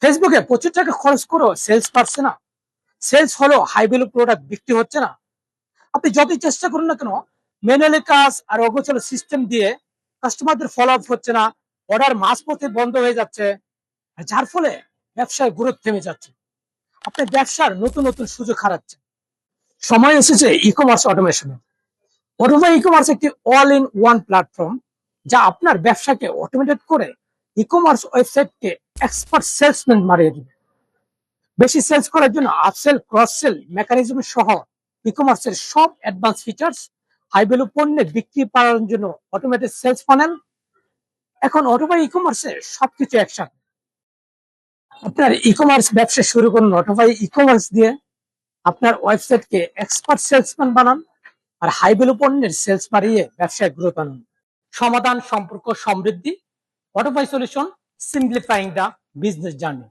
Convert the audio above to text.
ফেসবুকে প্রচুর টাকা খরচ করেও সেলস পাচ্ছে না। সেলস হলো হাই ভ্যালু প্রোডাক্ট বিক্রি হচ্ছে না। আপনি যতই চেষ্টা করুন না কেন, ম্যানুয়ালি কাজ আর অগোছালো সিস্টেম দিয়ে কাস্টমারদের ফলো আপ হচ্ছে না। অর্ডার মাঝপথে বন্ধ হয়ে যাচ্ছে, আর যার ফলে ব্যবসায় গ্রোথ থেমে যাচ্ছে। আপনার ব্যবসার নতুন নতুন সুযোগ হারাচ্ছে। সময় এসেছে ই কমার্স অটোমেশনের। অটোমা ই কমার্স একটি অল ইন ওয়ান প্ল্যাটফর্ম, যা আপনার ব্যবসাকে অটোমেটেড করে ই কমার্স ওয়েবসাইটকে এক্সপার্ট সেলসম্যান বানিয়ে দিবে। বেশি সেলস করার জন্য আপসেল ক্রস সেল মেকানিজম সহ ই কমার্সের সব অ্যাডভান্স ফিচার্স, হাই ভ্যালু পণ্যের বিক্রি পাওয়ার জন্য অটোমেটেড সেলস ফানেল। এখন অটোমা ই কমার্সে সবকিছু একসাথে। আপনার ই কমার্স ব্যবসা শুরু করুন অটোমা ই কমার্স দিয়ে। আপনার ওয়েবসাইটকে এক্সপার্ট সেলসম্যান বানান, আর হাই ভ্যালু পণ্যের সেলস বাড়িয়ে ব্যবসায় গ্রোথ আনুন। সমাধান, সম্পর্ক, সমৃদ্ধি। Autopie solution, simplifying the business journey.